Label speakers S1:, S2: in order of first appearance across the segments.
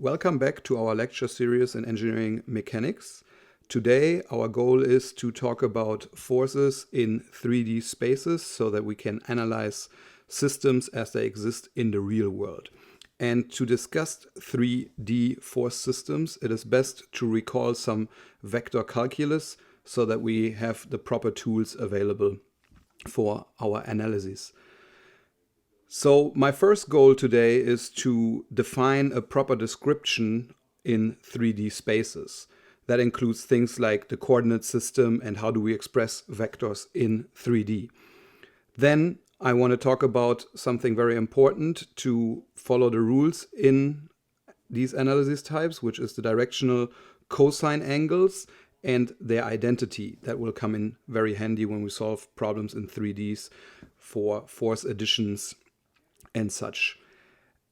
S1: Welcome back to our lecture series in engineering mechanics. Today our goal is to talk about forces in 3D spaces so that we can analyze systems as they exist in the real world. And to discuss 3D force systems, it is best to recall some vector calculus so that we have the proper tools available for our analysis. So my first goal today is to define a proper description in 3D spaces. That includes things like the coordinate system and how do we express vectors in 3D. Then I want to talk about something very important to follow the rules in these analysis types, which is the directional cosine angles and their identity. That will come in very handy when we solve problems in 3Ds for force additions and such.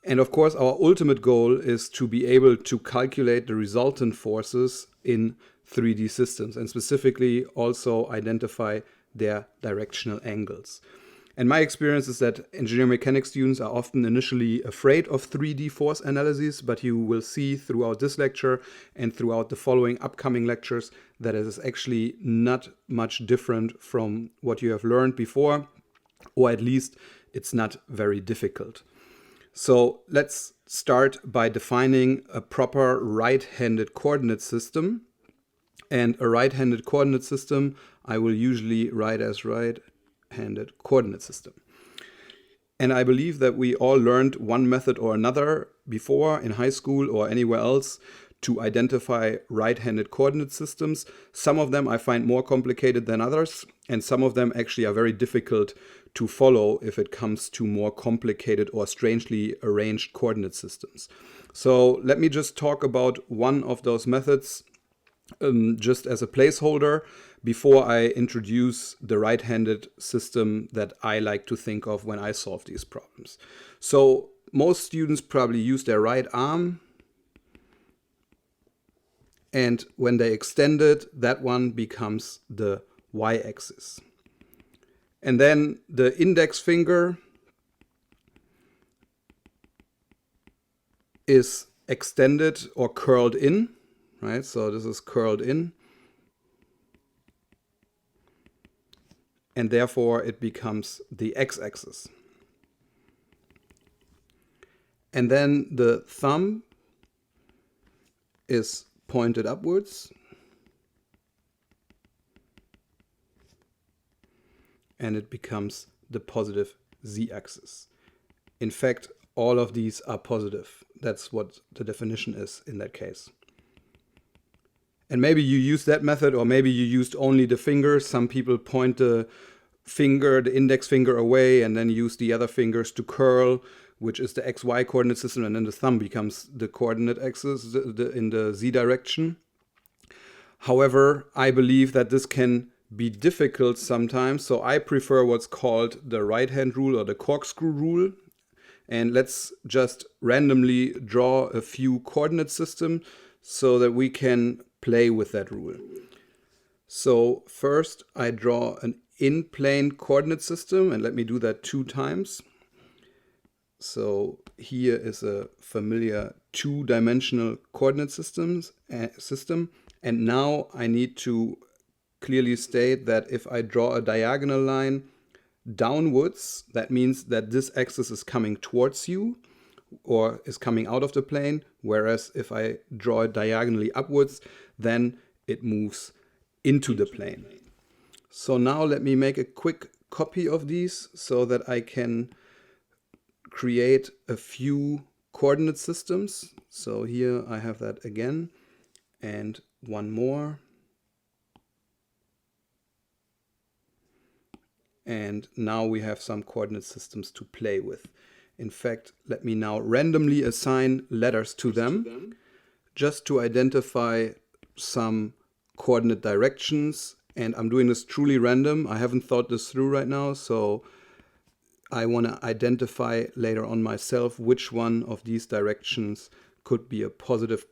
S1: And of course, our ultimate goal is to be able to calculate the resultant forces in 3D systems and specifically also identify their directional angles. And my experience is that engineering mechanics students are often initially afraid of 3D force analysis, but you will see throughout this lecture and throughout the following upcoming lectures that it is actually not much different from what you have learned before, or at least it's not very difficult. So let's start by defining a proper right-handed coordinate system. And a right-handed coordinate system I will usually write as right-handed coordinate system. And I believe that we all learned one method or another before in high school or anywhere else to identify right-handed coordinate systems. Some of them I find more complicated than others, and some of them actually are very difficult to follow if it comes to more complicated or strangely arranged coordinate systems. So let me just talk about one of those methods just as a placeholder before I introduce the right-handed system that I like to think of when I solve these problems. So most students probably use their right arm, and when they extend it, that one becomes the y-axis. And then the index finger is extended or curled in, right? So this is curled in. And therefore it becomes the x-axis. And then the thumb is pointed upwards. And it becomes the positive z-axis. In fact, all of these are positive. That's what the definition is in that case. And maybe you used that method, or maybe you used only the finger. Some people point the index finger away and then use the other fingers to curl, which is the xy coordinate system, and then the thumb becomes the coordinate axis in the z direction. However, I believe that this can be difficult sometimes, so I prefer what's called the right hand rule or the corkscrew rule. And let's just randomly draw a few coordinate systems so that we can play with that rule. So first I draw an in-plane coordinate system, and let me do that 2 times. So here is a familiar 2-dimensional coordinate system, and now I need to clearly state that if I draw a diagonal line downwards, that means that this axis is coming towards you or is coming out of the plane, whereas if I draw it diagonally upwards, then it moves into the plane. So now let me make a quick copy of these so that I can create a few coordinate systems. So here I have that again, and one more. And now we have some coordinate systems to play with. In fact, let me now randomly assign letters to them just to identify some coordinate directions. And I'm doing this truly random. I haven't thought this through right now, so I want to identify later on myself which one of these directions could be a positive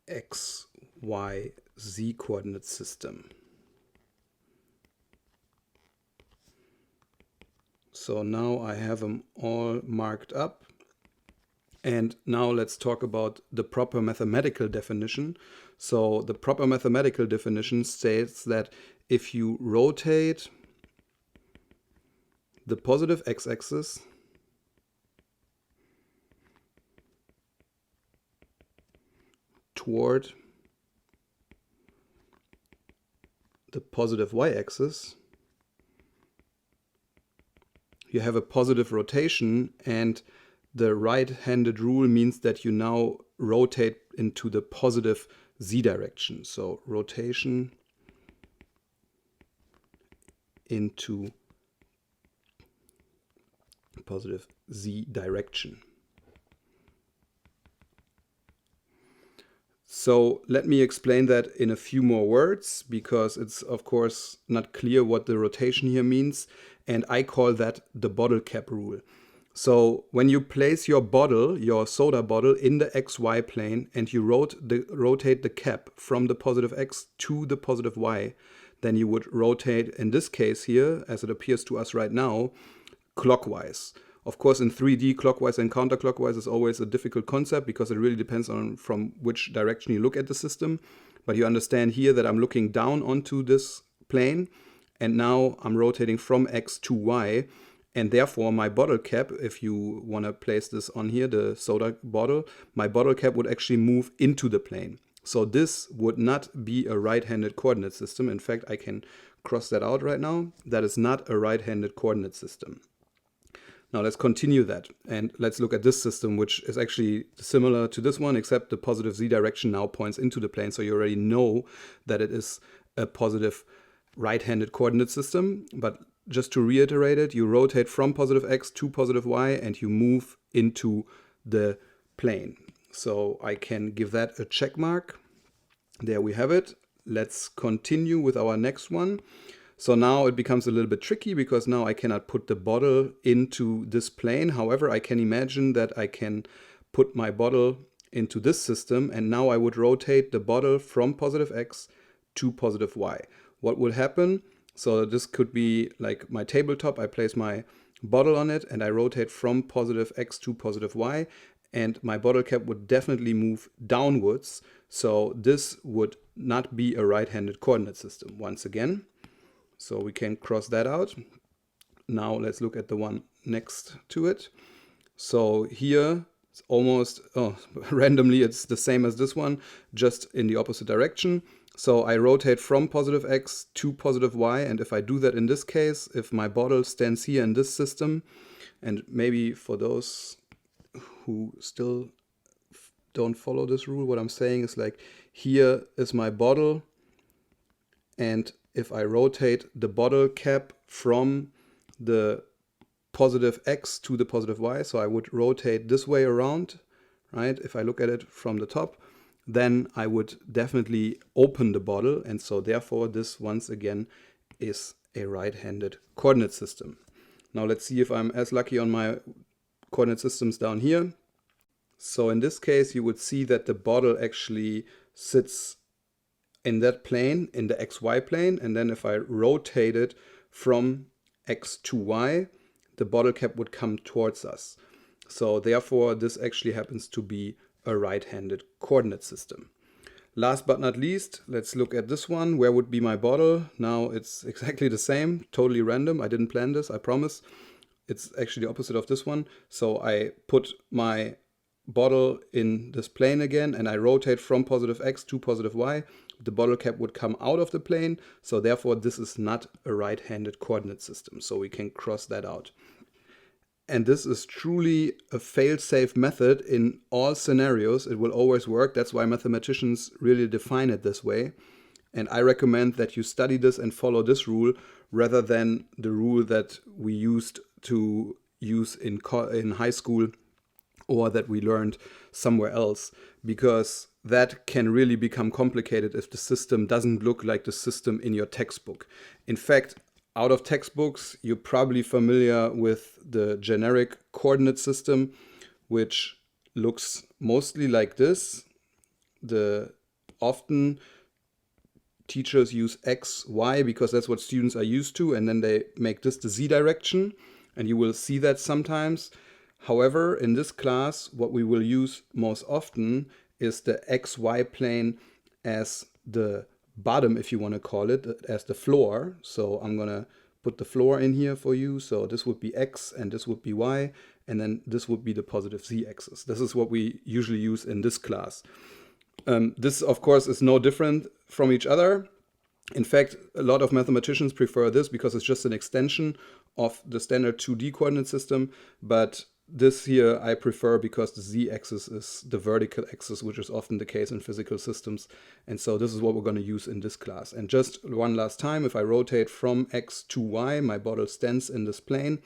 S1: x, y, z coordinate system. So now I have them all marked up, And now let's talk about the proper mathematical definition. So the proper mathematical definition states that if you rotate the positive x-axis toward the positive y-axis, you have a positive rotation, and the right-handed rule means that you now rotate into the positive z direction. So rotation into positive z direction. So let me explain that in a few more words, because it's of course not clear what the rotation here means, and I call that the bottle cap rule. So when you place your bottle, your soda bottle, in the xy plane and you rotate the cap from the positive x to the positive y, then you would rotate, in this case here, as it appears to us right now, clockwise. Of course, in 3D, clockwise and counterclockwise is always a difficult concept because it really depends on from which direction you look at the system. But you understand here that I'm looking down onto this plane, and now I'm rotating from x to y. And therefore, my bottle cap, if you want to place this on here, the soda bottle, my bottle cap would actually move into the plane. So this would not be a right-handed coordinate system. In fact, I can cross that out right now. That is not a right-handed coordinate system. Now let's continue that, and let's look at this system, which is actually similar to this one, except the positive z direction now points into the plane. So you already know that it is a positive right-handed coordinate system. But just to reiterate it, you rotate from positive x to positive y and you move into the plane. So I can give that a check mark. There we have it. Let's continue with our next one. So now it becomes a little bit tricky because now I cannot put the bottle into this plane. However, I can imagine that I can put my bottle into this system, and now I would rotate the bottle from positive x to positive y. What would happen? So this could be like my tabletop. I place my bottle on it and I rotate from positive x to positive y, and my bottle cap would definitely move downwards. So this would not be a right-handed coordinate system once again. So we can cross that out. Now let's look at the one next to it. So here it's almost, randomly it's the same as this one, just in the opposite direction. So I rotate from positive x to positive y, and if I do that in this case, if my bottle stands here in this system, and maybe for those who still don't follow this rule, what I'm saying is like, here is my bottle, and if I rotate the bottle cap from the positive x to the positive y, so I would rotate this way around, right? If I look at it from the top, then I would definitely open the bottle, and so therefore this once again is a right-handed coordinate system. Now let's see if I'm as lucky on my coordinate systems down here. So in this case, you would see that the bottle actually sits in that plane, in the xy plane, and then if I rotate it from x to y, the bottle cap would come towards us. So therefore, this actually happens to be a right-handed coordinate system. Last but not least, let's look at this one. Where would be my bottle? Now it's exactly the same, totally random. I didn't plan this, I promise. It's actually the opposite of this one. So I put my bottle in this plane again, and I rotate from positive x to positive y. The bottle cap would come out of the plane, so therefore this is not a right-handed coordinate system, so we can cross that out. And this is truly a fail-safe method in all scenarios. It will always work. That's why mathematicians really define it this way. And I recommend that you study this and follow this rule rather than the rule that we used to use in high school, or that we learned somewhere else, because that can really become complicated if the system doesn't look like the system in your textbook. In fact, out of textbooks, you're probably familiar with the generic coordinate system, which looks mostly like this. Often teachers use x, y, because that's what students are used to, and then they make this the z direction, and you will see that sometimes. However, in this class, what we will use most often is the XY plane as the bottom, if you want to call it, as the floor. So I'm going to put the floor in here for you. So this would be X and this would be Y, and then this would be the positive Z axis. This is what we usually use in this class. This, of course, is no different from each other. In fact, a lot of mathematicians prefer this because it's just an extension of the standard 2D coordinate system, but this here I prefer because the z-axis is the vertical axis, which is often the case in physical systems. And so this is what we're going to use in this class. And just one last time, if I rotate from x to y, my bottle stands in this plane,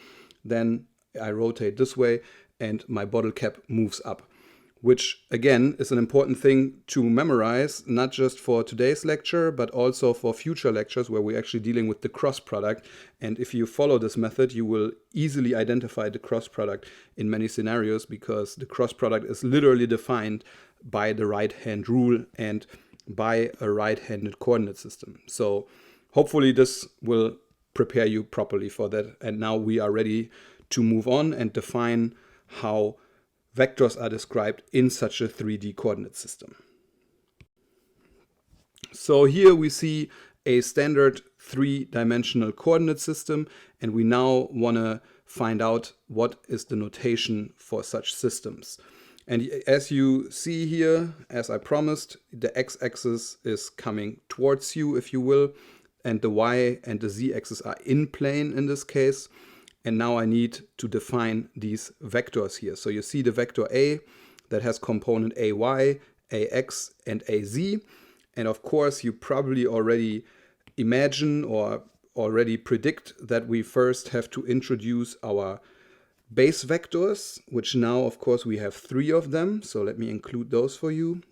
S1: then I rotate this way and my bottle cap moves up, which again is an important thing to memorize, not just for today's lecture, but also for future lectures where we're actually dealing with the cross product. And if you follow this method, you will easily identify the cross product in many scenarios, because the cross product is literally defined by the right-hand rule and by a right-handed coordinate system. So hopefully this will prepare you properly for that. And now we are ready to move on and define how vectors are described in such a 3D coordinate system. So here we see a standard 3-dimensional coordinate system, and we now want to find out what is the notation for such systems. And as you see here, as I promised, the x-axis is coming towards you, if you will, and the y and the z-axis are in plane in this case. And now I need to define these vectors here. So you see the vector A that has component AY, AX, and AZ. And of course, you probably already imagine or already predict that we first have to introduce our base vectors, which now, of course, we have 3 of them. So let me include those for you,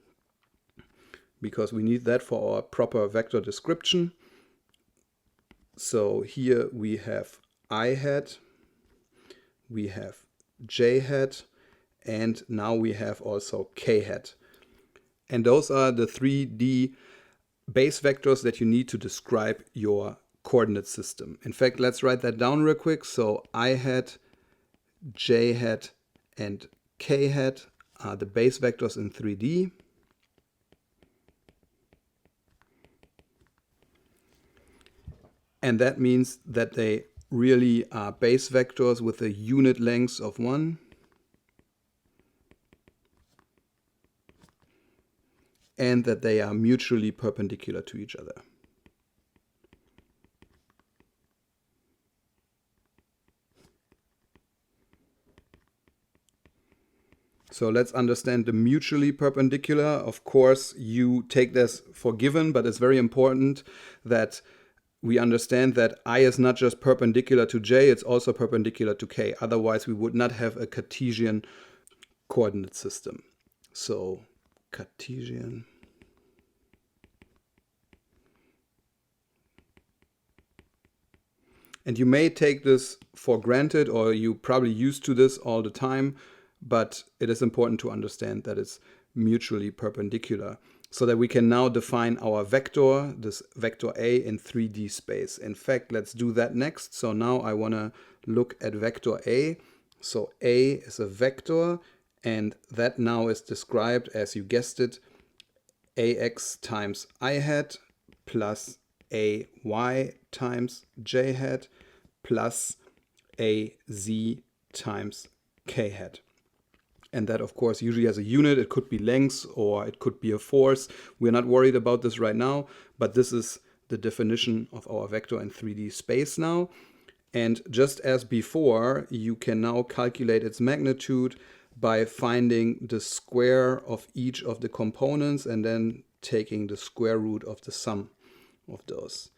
S1: because we need that for our proper vector description. So here we have I hat, we have J hat, and now we have also K hat. And those are the 3D base vectors that you need to describe your coordinate system. In fact, let's write that down real quick. So I hat, J hat, and K hat are the base vectors in 3D. And that means that they really are base vectors with a unit length of 1. And that they are mutually perpendicular to each other. So let's understand the mutually perpendicular. Of course, you take this for given, but it's very important that we understand that I is not just perpendicular to J, it's also perpendicular to K. Otherwise, we would not have a Cartesian coordinate system. So, Cartesian. And you may take this for granted, or you probably used to this all the time, but it is important to understand that it's mutually perpendicular, so that we can now define our vector, this vector A, in 3D space. In fact, let's do that next. So now I want to look at vector A. So A is a vector, and that now is described, as you guessed it, AX times I hat plus AY times J hat plus AZ times K hat. And that, of course, usually has a unit. It could be length or it could be a force. We're not worried about this right now, but this is the definition of our vector in 3D space now. And just as before, you can now calculate its magnitude by finding the square of each of the components and then taking the square root of the sum of those.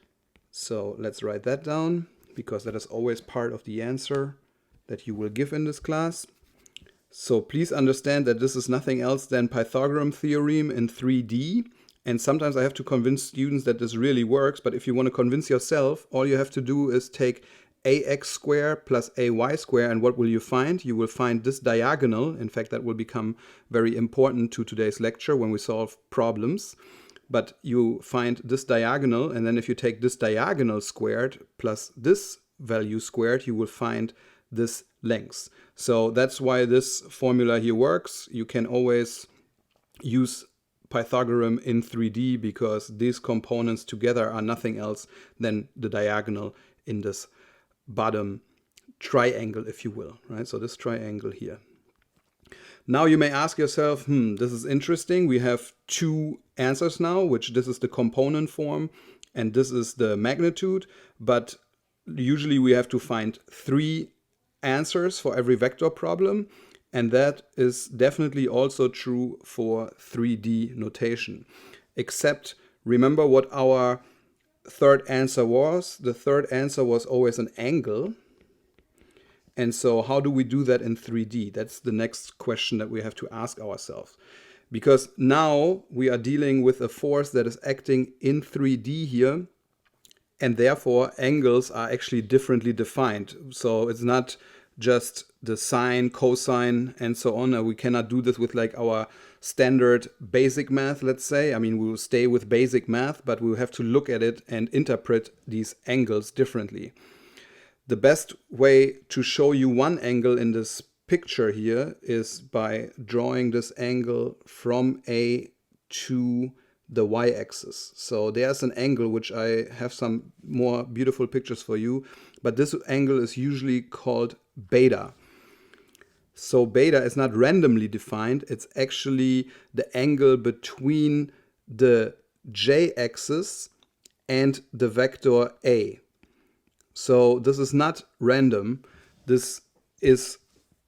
S1: So let's write that down, because that is always part of the answer that you will give in this class. So please understand that this is nothing else than Pythagorean theorem in 3D. And sometimes I have to convince students that this really works. But if you want to convince yourself, all you have to do is take ax squared plus ay squared. And what will you find? You will find this diagonal. In fact, that will become very important to today's lecture when we solve problems. But you find this diagonal. And then if you take this diagonal squared plus this value squared, you will find this length. So that's why this formula here works. You can always use Pythagorean in 3D because these components together are nothing else than the diagonal in this bottom triangle, if you will, right? So this triangle here. Now you may ask yourself, this is interesting. We have two answers now, which this is the component form and this is the magnitude, but usually we have to find three answers for every vector problem. And that is definitely also true for 3D notation. Except remember what our third answer was. The third answer was always an angle. And so how do we do that in 3D? That's the next question that we have to ask ourselves. Because now we are dealing with a force that is acting in 3D here. And therefore angles are actually differently defined. So it's not just the sine, cosine, and so on. We cannot do this with like our standard basic math, let's say. I mean, we will stay with basic math, but we will have to look at it and interpret these angles differently. The best way to show you one angle in this picture here is by drawing this angle from A to the y-axis. So there's an angle which I have some more beautiful pictures for you, but this angle is usually called beta. So beta is not randomly defined, it's actually the angle between the j-axis and the vector A. So this is not random. This is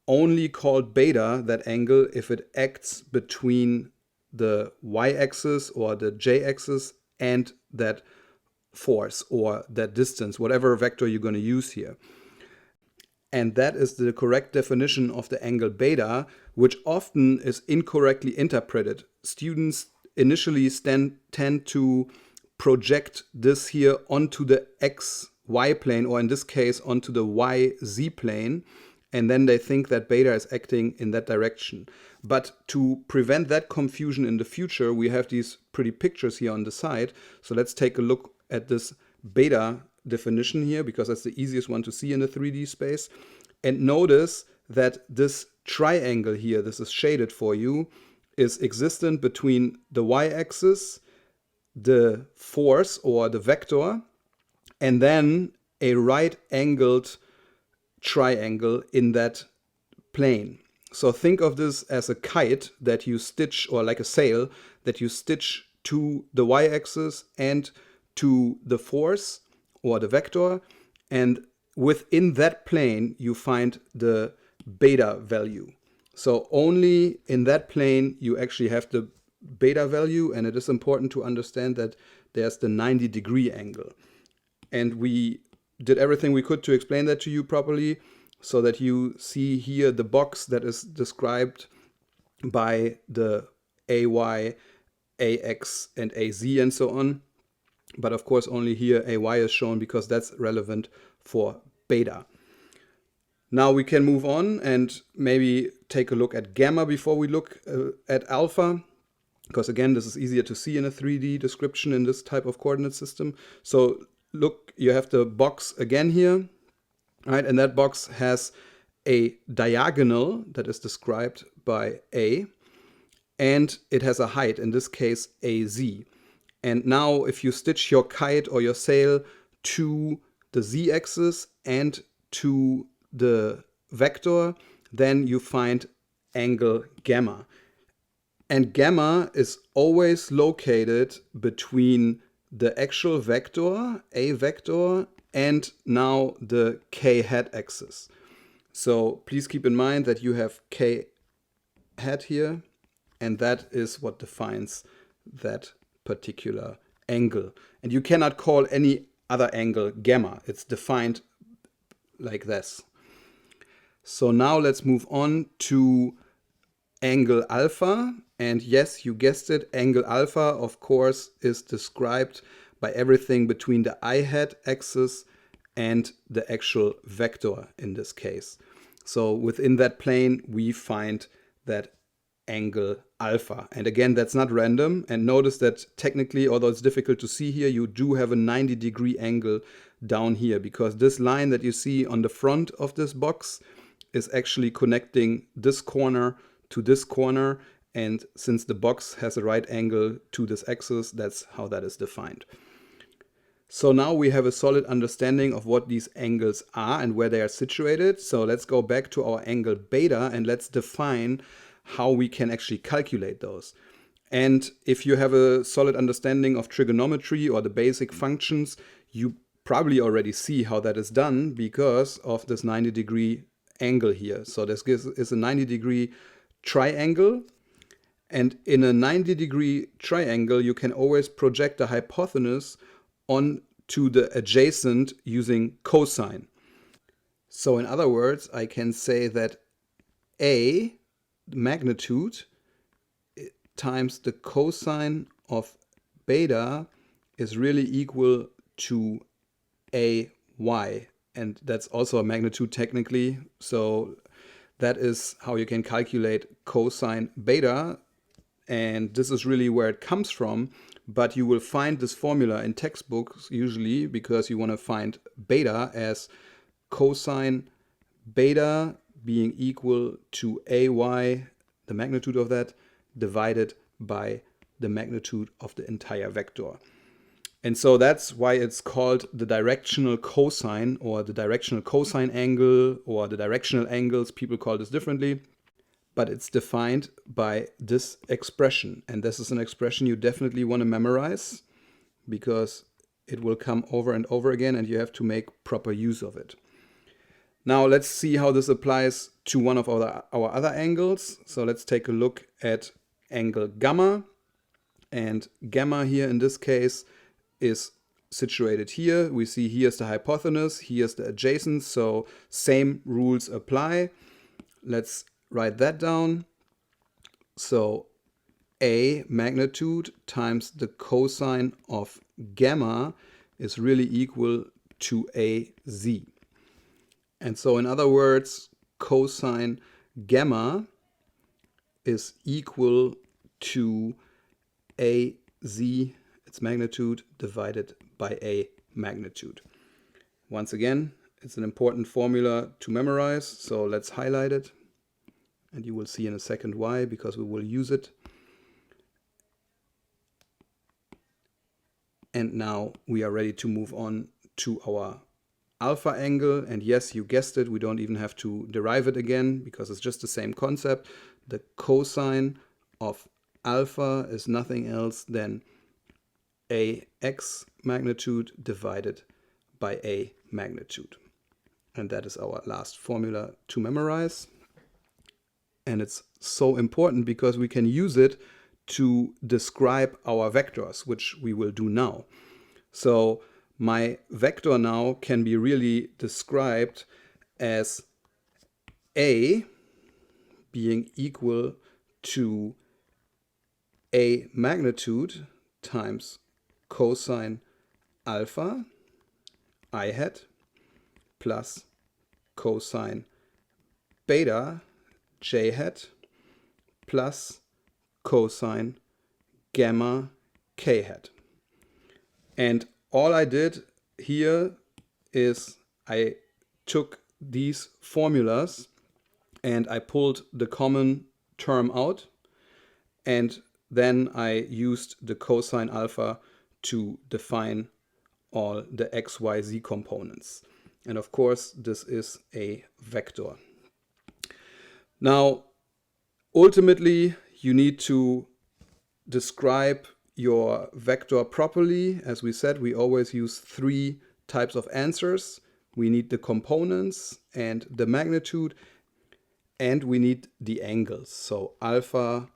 S1: only called beta, that angle, if it acts between the y-axis or the j-axis and that force or that distance, whatever vector you're going to use here. And that is the correct definition of the angle beta, which often is incorrectly interpreted. Students initially tend to project this here onto the xy plane, or in this case onto the yz plane, and then they think that beta is acting in that direction. But to prevent that confusion in the future, we have these pretty pictures here on the side. So let's take a look at this beta definition here, because that's the easiest one to see in the 3D space. And notice that this triangle here, this is shaded for you, is existent between the y-axis, the force or the vector, and then a right-angled triangle in that plane. So think of this as a kite that you stitch, or like a sail that you stitch to the y-axis and to the force or the vector, and within that plane you find the beta value. So only in that plane you actually have the beta value, and it is important to understand that there's the 90-degree angle. And we did everything we could to explain that to you properly, so that you see here the box that is described by the AY, AX, and AZ and so on. But of course only here AY is shown because that's relevant for beta. Now we can move on and maybe take a look at gamma before we look at alpha, because again this is easier to see in a 3D description in this type of coordinate system. So look, you have the box again here, right? And that box has a diagonal that is described by A, and it has a height, in this case AZ. And now if you stitch your kite or your sail to the z-axis and to the vector, then you find angle gamma. And gamma is always located between the actual vector, a vector, and now the k hat axis. So please keep in mind that you have k hat here, and that is what defines that particular angle. And you cannot call any other angle gamma. It's defined like this. So now let's move on to angle alpha. And yes, you guessed it, angle alpha, of course, is described by everything between the I hat axis and the actual vector in this case. So within that plane, we find that angle alpha. And again, that's not random. And notice that technically, although it's difficult to see here, you do have a 90-degree angle down here, because this line that you see on the front of this box is actually connecting this corner to this corner. And since the box has a right angle to this axis, that's how that is defined. So now we have a solid understanding of what these angles are and where they are situated. So let's go back to our angle beta and let's define how we can actually calculate those. And if you have a solid understanding of trigonometry or the basic functions, you probably already see how that is done because of this 90-degree angle here. So this is a 90-degree triangle. And in a 90-degree triangle, you can always project the hypotenuse onto the adjacent using cosine. So in other words, I can say that A, magnitude, times the cosine of beta is really equal to AY. And that's also a magnitude technically. So that is how you can calculate cosine beta. And this is really where it comes from. But you will find this formula in textbooks usually because you want to find beta as cosine beta being equal to AY, the magnitude of that, divided by the magnitude of the entire vector. And so that's why it's called the directional cosine or the directional cosine angle or the directional angles. People call this differently. But it's defined by this expression. And this is an expression you definitely want to memorize because it will come over and over again and you have to make proper use of it. Now let's see how this applies to one of our other angles. So let's take a look at angle gamma. And gamma here in this case is situated here. We see here's the hypotenuse, here's the adjacent. So same rules apply. Let's write that down. So A magnitude times the cosine of gamma is really equal to AZ. And so in other words, cosine gamma is equal to AZ, its magnitude, divided by A magnitude. Once again, it's an important formula to memorize, so let's highlight it. And you will see in a second why, because we will use it. And now we are ready to move on to our alpha angle. And yes, you guessed it, we don't even have to derive it again because it's just the same concept. The cosine of alpha is nothing else than AX magnitude divided by A magnitude. And that is our last formula to memorize. And it's so important because we can use it to describe our vectors, which we will do now. So my vector now can be really described as A being equal to A magnitude times cosine alpha I hat plus cosine beta j hat plus cosine gamma k hat. And all I did here is I took these formulas and I pulled the common term out, and then I used the cosine alpha to define all the x, y, z components. And of course, this is a vector. Now, ultimately, you need to describe your vector properly. As we said, we always use three types of answers. We need the components and the magnitude, and we need the angles. So alpha,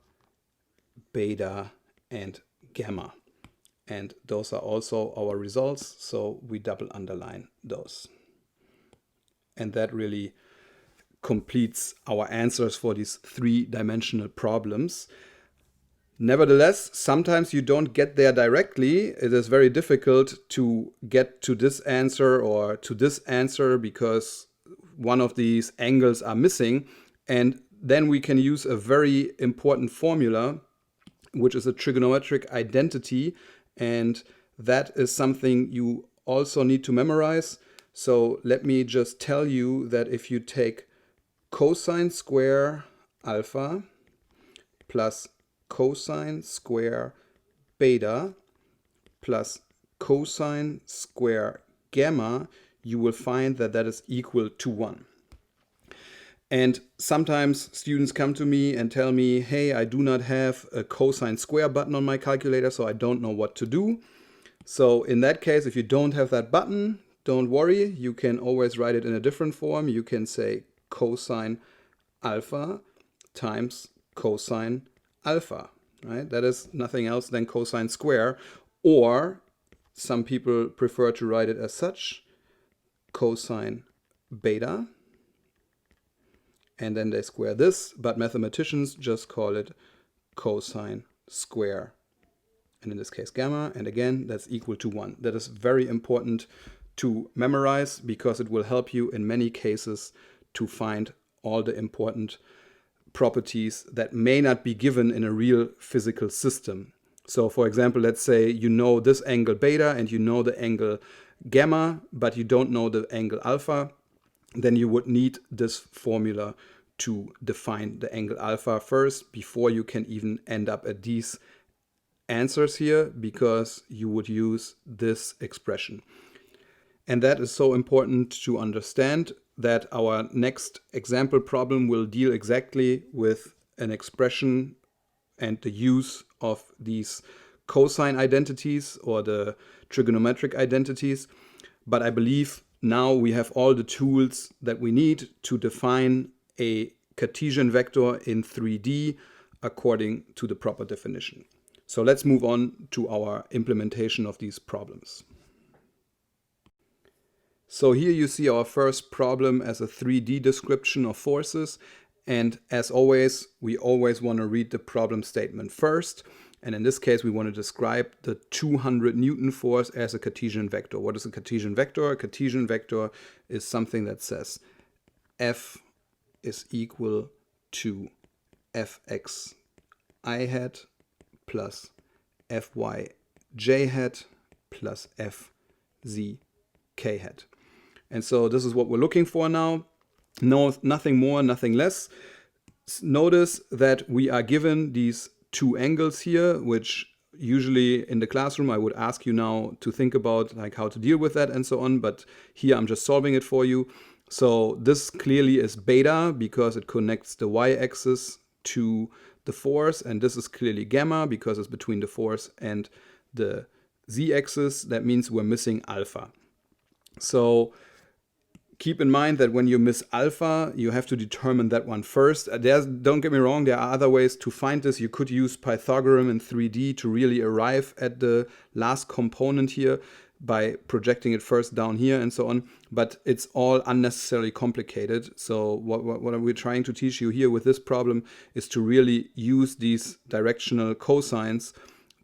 S1: beta, and gamma. And those are also our results, so we double underline those. And that really completes our answers for these three-dimensional problems. Nevertheless, sometimes you don't get there directly. It is very difficult to get to this answer or to this answer because one of these angles are missing. And then we can use a very important formula, which is a trigonometric identity, and that is something you also need to memorize. So let me just tell you that if you take cosine square alpha plus cosine square beta plus cosine square gamma, you will find that that is equal to 1. And sometimes students come to me and tell me, hey, I do not have a cosine square button on my calculator, so I don't know what to do. So in that case, if you don't have that button, don't worry. You can always write it in a different form. You can say cosine alpha times cosine alpha, right? That is nothing else than cosine square. Or some people prefer to write it as such, cosine beta, and then they square this, but mathematicians just call it cosine square, and in this case gamma, and again that's equal to 1. That is very important to memorize because it will help you in many cases to find all the important properties that may not be given in a real physical system. So for example, let's say you know this angle beta and you know the angle gamma, but you don't know the angle alpha. Then you would need this formula to define the angle alpha first before you can even end up at these answers here, because you would use this expression. And that is so important to understand that our next example problem will deal exactly with an expression and the use of these cosine identities or the trigonometric identities. But I believe now we have all the tools that we need to define a Cartesian vector in 3D according to the proper definition. So let's move on to our implementation of these problems. So here you see our first problem as a 3D description of forces. And as always, we always want to read the problem statement first. And in this case, we want to describe the 200 Newton force as a Cartesian vector. What is a Cartesian vector? A Cartesian vector is something that says F is equal to Fx I hat plus Fy j hat plus Fz k hat. And so this is what we're looking for now. No, nothing more, nothing less. Notice that we are given these two angles here, which usually in the classroom I would ask you now to think about like how to deal with that and so on, but here I'm just solving it for you. So this clearly is beta because it connects the y-axis to the force, and this is clearly gamma because it's between the force and the z-axis. That means we're missing alpha. So keep in mind that when you miss alpha, you have to determine that one first. Don't get me wrong, there are other ways to find this. You could use Pythagorean in 3D to really arrive at the last component here by projecting it first down here and so on. But it's all unnecessarily complicated. So what we're trying to teach you here with this problem is to really use these directional cosines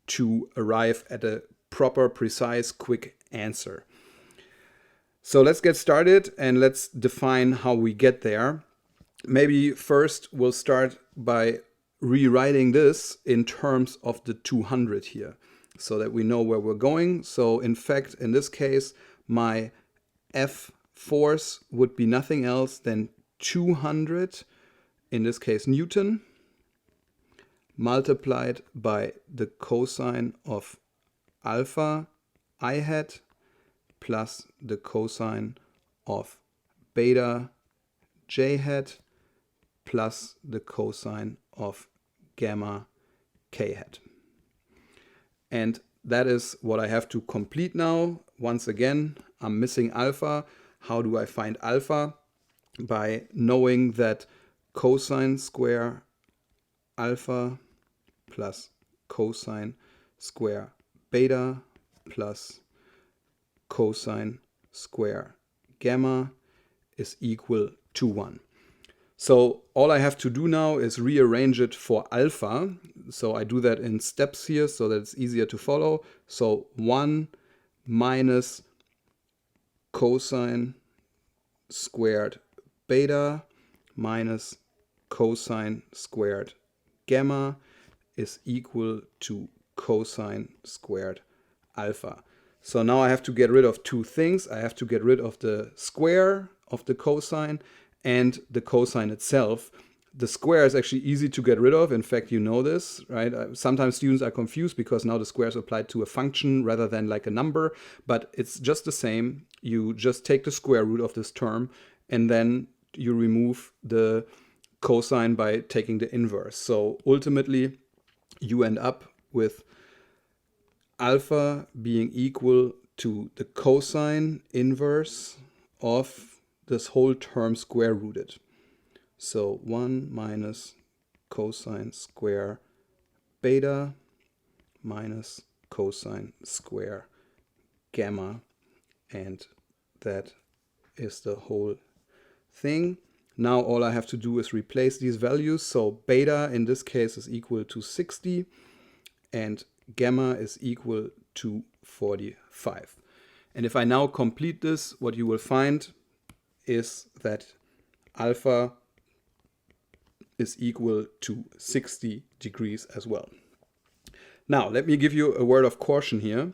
S1: to arrive at a proper, precise, quick answer. So let's get started and let's define how we get there. Maybe first we'll start by rewriting this in terms of the 200 here so that we know where we're going. So in fact, in this case, my F force would be nothing else than 200, in this case Newton, multiplied by the cosine of alpha I hat plus the cosine of beta j hat plus the cosine of gamma k hat. And that is what I have to complete now. Once again, I'm missing alpha. How do I find alpha? By knowing that cosine square alpha plus cosine square beta plus cosine square gamma is equal to 1. So all I have to do now is rearrange it for alpha. So I do that in steps here so that it's easier to follow. So 1 minus cosine squared beta minus cosine squared gamma is equal to cosine squared alpha. So now I have to get rid of two things. I have to get rid of the square of the cosine and the cosine itself. The square is actually easy to get rid of. In fact, you know this, right? Sometimes students are confused because now the square is applied to a function rather than like a number, but it's just the same. You just take the square root of this term and then you remove the cosine by taking the inverse. So ultimately, you end up with alpha being equal to the cosine inverse of this whole term square rooted. So 1 minus cosine square beta minus cosine square gamma, and that is the whole thing. Now all I have to do is replace these values. So beta in this case is equal to 60 and gamma is equal to 45. And if I now complete this, what you will find is that alpha is equal to 60 degrees as well. Now, let me give you a word of caution here.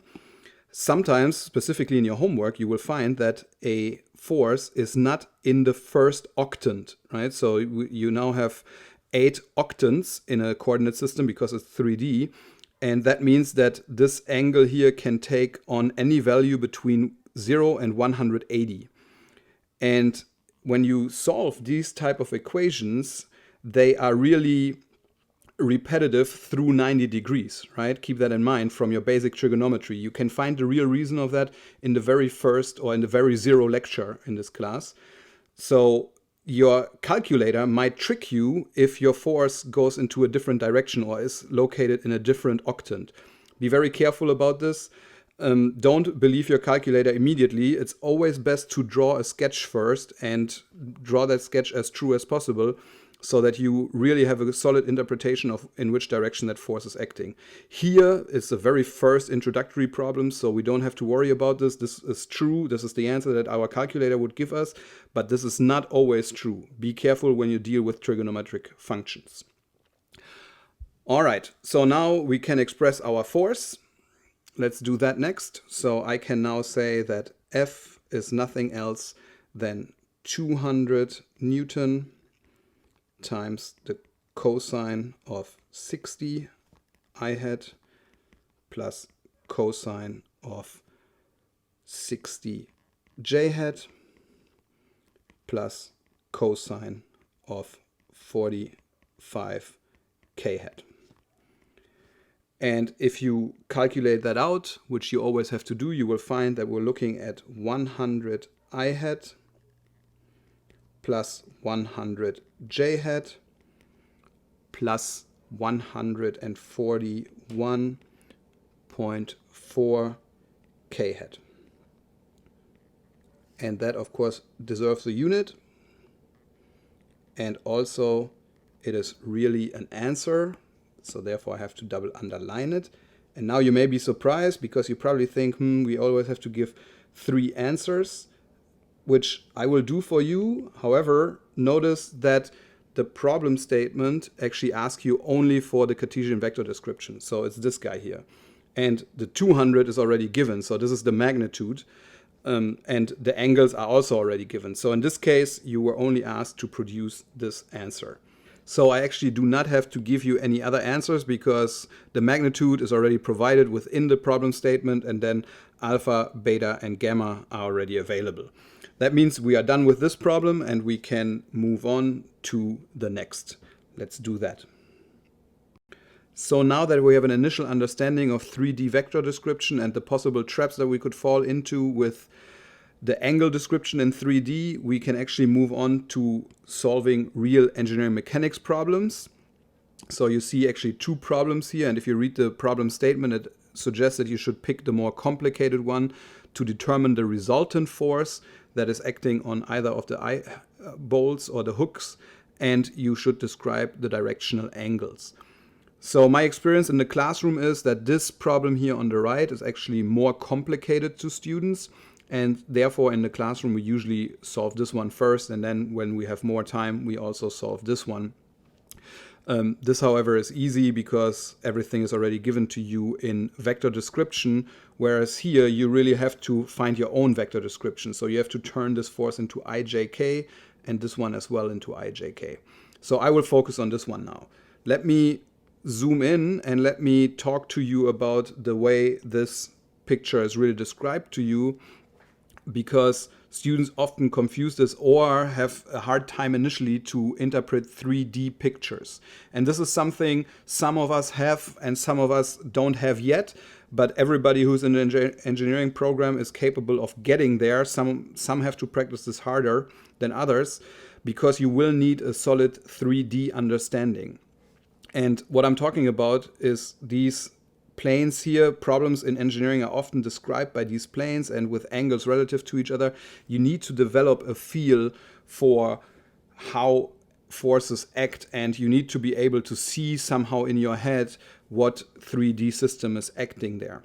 S1: Sometimes, specifically in your homework, you will find that a force is not in the first octant, right? So you now have 8 octants in a coordinate system because it's 3D. And that means that this angle here can take on any value between 0 and 180. And when you solve these type of equations, they are really repetitive through 90 degrees, right? Keep that in mind from your basic trigonometry. You can find the real reason of that in the very first or in the very zero lecture in this class. So your calculator might trick you if your force goes into a different direction or is located in a different octant. Be very careful about this. Don't believe your calculator immediately. It's always best to draw a sketch first and draw that sketch as true as possible, so that you really have a solid interpretation of in which direction that force is acting. Here is the very first introductory problem, so we don't have to worry about this. This is true. This is the answer that our calculator would give us, but this is not always true. Be careful when you deal with trigonometric functions. All right, so now we can express our force. Let's do that next. So I can now say that F is nothing else than 200 Newton times the cosine of 60 I hat plus cosine of 60 j hat plus cosine of 45 k hat. And if you calculate that out, which you always have to do, you will find that we're looking at 100 I hat plus 100 j hat plus 141.4 k hat. And that, of course, deserves a unit. And also, it is really an answer. So therefore, I have to double underline it. And now you may be surprised because you probably think, we always have to give 3 answers, which I will do for you. However, notice that the problem statement actually asks you only for the Cartesian vector description. So it's this guy here. And the 200 is already given. So this is the magnitude. And the angles are also already given. So in this case, you were only asked to produce this answer. So I actually do not have to give you any other answers because the magnitude is already provided within the problem statement, and then alpha, beta, and gamma are already available. That means we are done with this problem and we can move on to the next. Let's do that. So now that we have an initial understanding of 3D vector description and the possible traps that we could fall into with the angle description in 3D, we can actually move on to solving real engineering mechanics problems. So you see actually 2 problems here, and if you read the problem statement, it suggests that you should pick the more complicated one to determine the resultant force that is acting on either of the eye bolts or the hooks, and you should describe the directional angles. So my experience in the classroom is that this problem here on the right is actually more complicated to students, and therefore in the classroom we usually solve this one first, and then when we have more time we also solve this one. This, however, is easy because everything is already given to you in vector description, whereas here you really have to find your own vector description. So you have to turn this force into ijk and this one as well into ijk. So I will focus on this one now. Let me zoom in and let me talk to you about the way this picture is really described to you, because students often confuse this or have a hard time initially to interpret 3D pictures. And this is something some of us have and some of us don't have yet, but everybody who's in an engineering program is capable of getting there. Some have to practice this harder than others, because you will need a solid 3D understanding. And what I'm talking about is these planes here. Problems in engineering are often described by these planes and with angles relative to each other. You need to develop a feel for how forces act, and you need to be able to see somehow in your head what 3D system is acting there.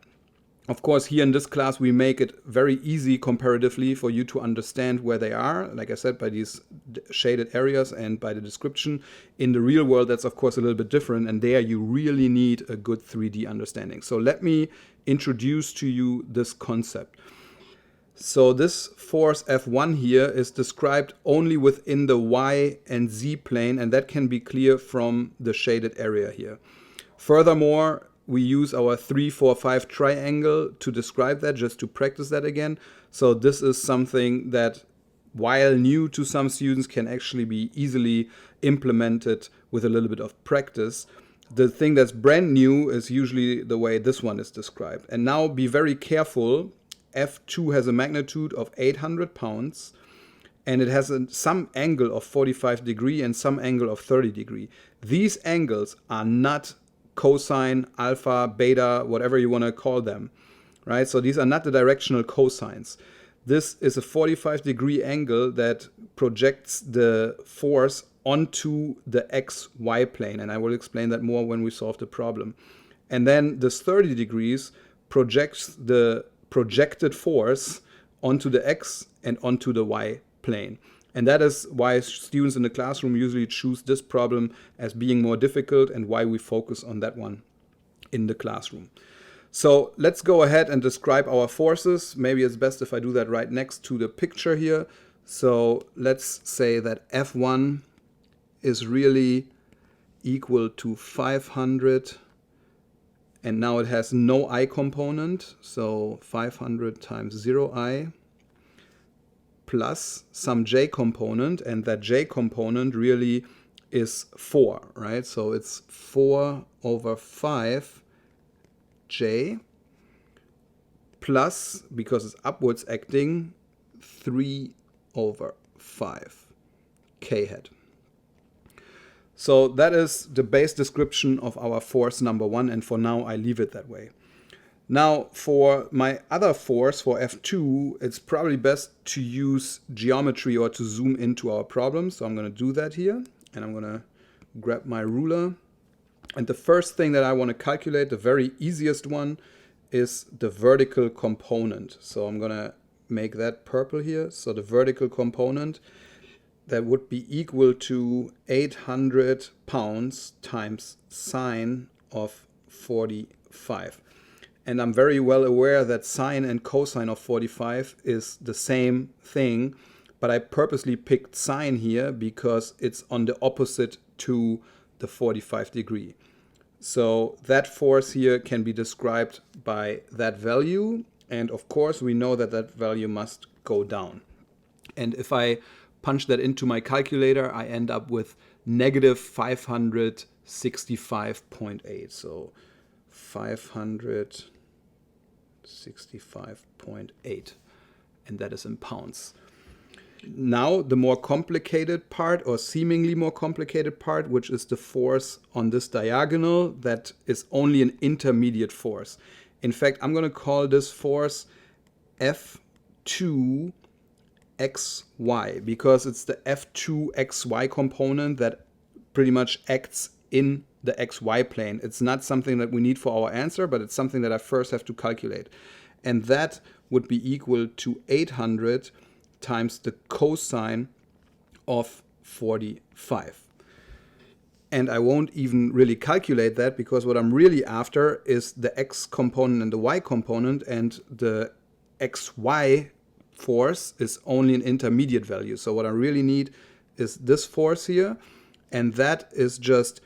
S1: Of course, here in this class, we make it very easy comparatively for you to understand where they are, like I said, by these shaded areas and by the description. In the real world, that's of course a little bit different, and there you really need a good 3D understanding. So let me introduce to you this concept. So this force F1 here is described only within the Y and Z plane, and that can be clear from the shaded area here. Furthermore, we use our 3, 4, 5 triangle to describe that, just to practice that again. So this is something that, while new to some students, can actually be easily implemented with a little bit of practice. The thing that's brand new is usually the way this one is described. And now be very careful. F2 has a magnitude of 800 pounds, and it has some angle of 45 degrees and some angle of 30 degrees. These angles are not cosine, alpha, beta, whatever you want to call them, right? So these are not the directional cosines. This is a 45-degree angle that projects the force onto the XY plane, and I will explain that more when we solve the problem. And then this 30 degrees projects the projected force onto the X and onto the Y plane. And that is why students in the classroom usually choose this problem as being more difficult, and why we focus on that one in the classroom. So let's go ahead and describe our forces. Maybe it's best if I do that right next to the picture here. So let's say that F1 is really equal to 500, and now it has no I component, so 500 times 0I, plus some j component, and that j component really is 4, right? So it's 4 over 5 j plus, because it's upwards acting, 3 over 5 k hat. So that is the base description of our force number 1, and for now I leave it that way. Now, for my other force, for F2, it's probably best to use geometry or to zoom into our problem. So I'm going to do that here, and I'm going to grab my ruler. And the first thing that I want to calculate, the very easiest one, is the vertical component. So I'm going to make that purple here. So the vertical component, that would be equal to 800 pounds times sine of 45. And I'm very well aware that sine and cosine of 45 is the same thing, but I purposely picked sine here because it's on the opposite to the 45 degree. So that force here can be described by that value, and of course we know that that value must go down. And if I punch that into my calculator, I end up with negative 565.8. So 565.8, and that is in pounds. Now the more complicated part, or seemingly more complicated part, which is the force on this diagonal, that is only an intermediate force. In fact, I'm going to call this force F2 XY, because it's the F2 XY component that pretty much acts in the XY plane. It's not something that we need for our answer, but it's something that I first have to calculate. And that would be equal to 800 times the cosine of 45. And I won't even really calculate that, because what I'm really after is the x component and the y component, and the xy force is only an intermediate value. So what I really need is this force here, and that is just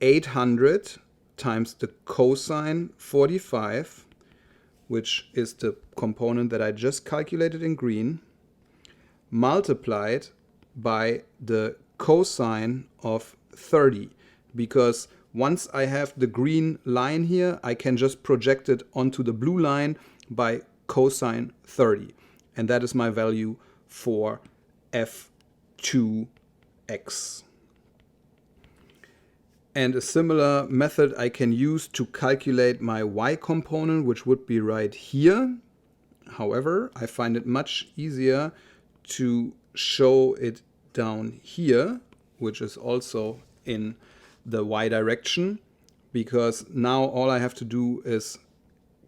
S1: 800 times the cosine 45, which is the component that I just calculated in green, multiplied by the cosine of 30. Because once I have the green line here, I can just project it onto the blue line by cosine 30. And that is my value for f2x. And a similar method I can use to calculate my y component, which would be right here. However, I find it much easier to show it down here, which is also in the y direction, because now all I have to do is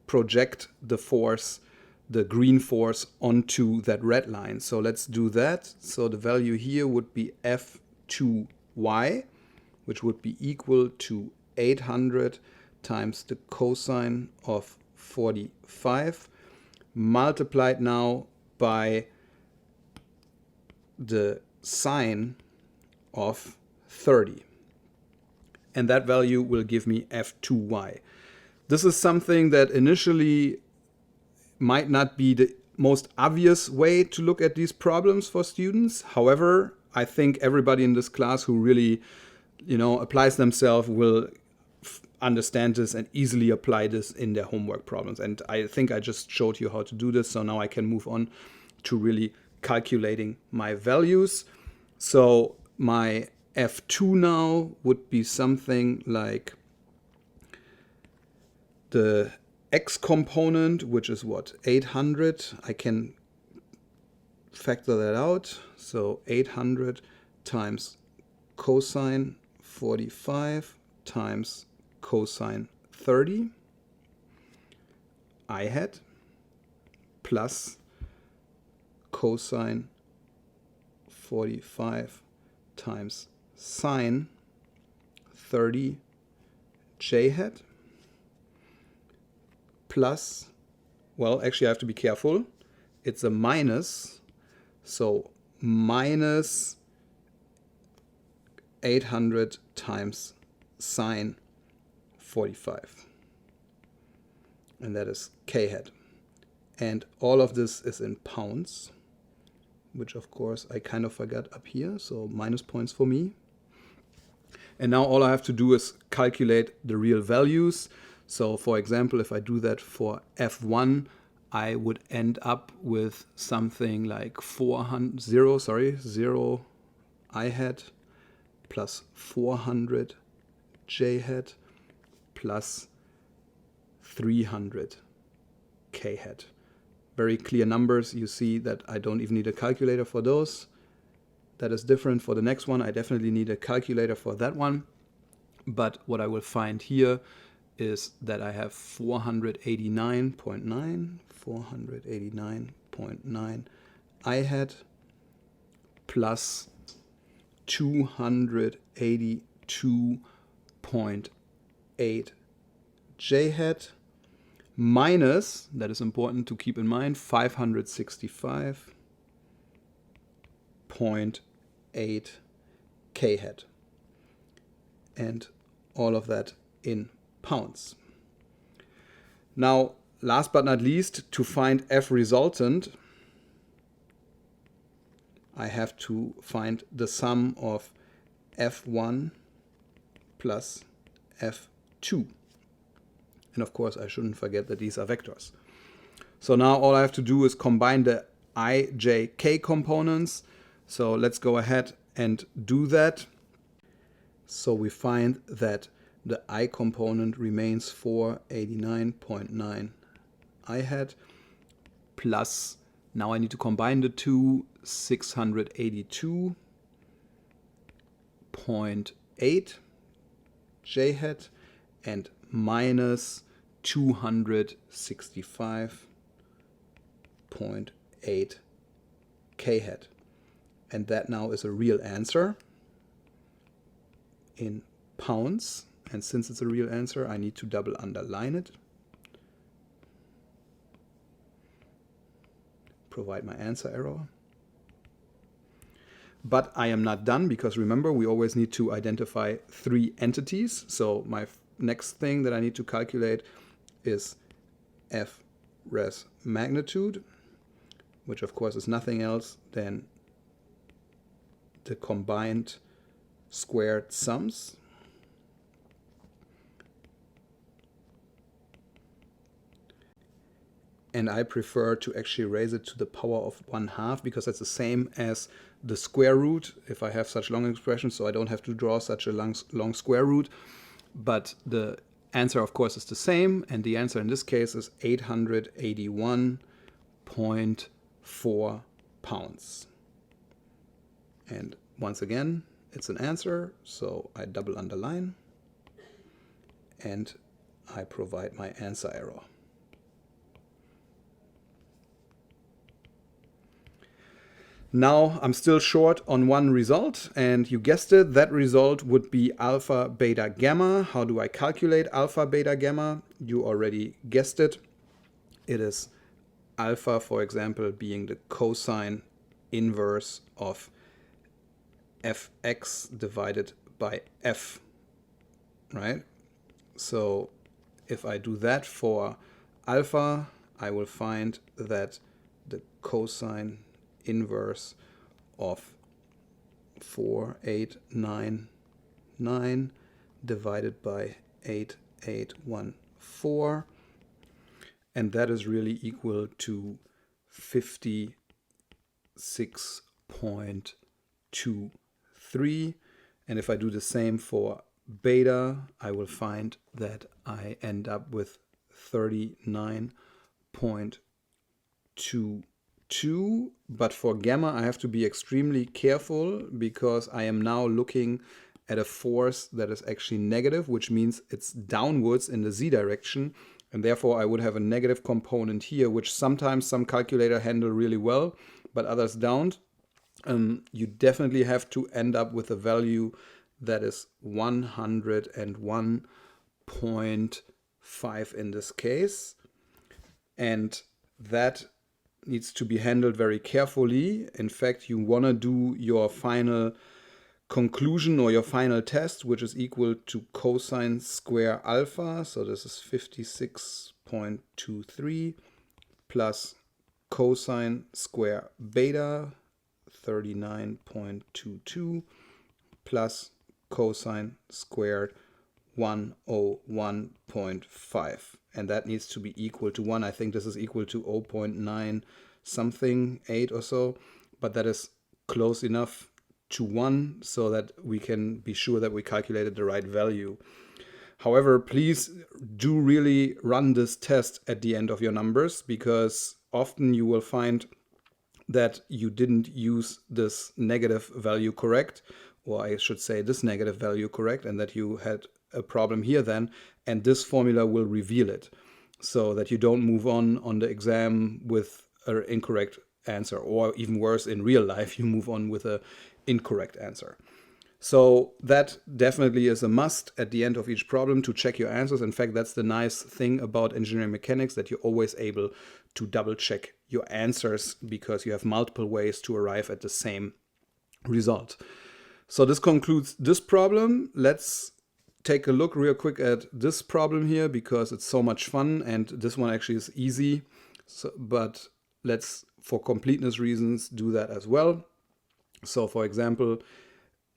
S1: project the force, the green force, onto that red line. So let's do that. So the value here would be f2y, which would be equal to 800 times the cosine of 45, multiplied now by the sine of 30. And that value will give me f2y. This is something that initially might not be the most obvious way to look at these problems for students. However, I think everybody in this class who really, applies themselves will understand this and easily apply this in their homework problems. And I think I just showed you how to do this, so now I can move on to really calculating my values. So my f2 now would be something like the x component, which is what, 800. I can factor that out. So 800 times cosine 45 times cosine 30 I hat plus cosine 45 times sine 30 j hat plus, well, actually I have to be careful. It's a minus, so minus 800 times sine 45. And that is k hat. And all of this is in pounds, which of course I kind of forgot up here, so minus points for me. And now all I have to do is calculate the real values. So for example, if I do that for f1, I would end up with something like 0 I hat plus 400 j hat plus 300 k hat. Very clear numbers. You see that I don't even need a calculator for those. That is different for the next one. I definitely need a calculator for that one. But what I will find here is that I have 489.9 I hat plus 282.8 j hat minus, that is important to keep in mind, 565.8 k hat. And all of that in pounds. Now, last but not least, to find f resultant, I have to find the sum of f1 plus f2. And of course, I shouldn't forget that these are vectors. So now all I have to do is combine the I, j, k components. So let's go ahead and do that. So we find that the I component remains 489.9 I hat plus, now I need to combine the two, 682.8 j hat and minus 265.8 k hat. And that now is a real answer in pounds. And since it's a real answer, I need to double underline it. Provide my answer error. But I am not done, because remember, we always need to identify 3 entities. So my next thing that I need to calculate is f res magnitude, which of course is nothing else than the combined squared sums. And I prefer to actually raise it to the power of 1/2, because that's the same as the square root if I have such long expressions, so I don't have to draw such a long square root. But the answer, of course, is the same, and the answer in this case is 881.4 pounds. And once again, it's an answer, so I double underline, and I provide my answer error. Now I'm still short on one result, and you guessed it, that result would be alpha, beta, gamma. How do I calculate alpha, beta, gamma? You already guessed it. It is alpha, for example, being the cosine inverse of fx divided by f, right? So if I do that for alpha, I will find that the cosine inverse of 4899 divided by 8814, and that is really equal to 56.23. And if I do the same for beta, I will find that I end up with 39.22. But for gamma, I have to be extremely careful, because I am now looking at a force that is actually negative, which means it's downwards in the z direction, and therefore I would have a negative component here, which sometimes some calculator handle really well, but others don't. You definitely have to end up with a value that is 101.5 in this case, and that needs to be handled very carefully. In fact, you want to do your final conclusion or your final test, which is equal to cosine square alpha. So this is 56.23 plus cosine square beta, 39.22, plus cosine squared 101.5. And that needs to be equal to 1. I think this is equal to 0.9 something, 8 or so. But that is close enough to 1 so that we can be sure that we calculated the right value. However, please do really run this test at the end of your numbers, because often you will find that you didn't use this negative value correct, or I should say this negative value correct, and that you had a problem here then, and this formula will reveal it, so that you don't move on the exam with an incorrect answer, or even worse, in real life, you move on with an incorrect answer. So that definitely is a must at the end of each problem to check your answers. In fact, that's the nice thing about engineering mechanics, that you're always able to double check your answers, because you have multiple ways to arrive at the same result. So this concludes this problem. Let's take a look real quick at this problem here, because it's so much fun, and this one actually is easy. But let's, for completeness reasons, do that as well. So for example,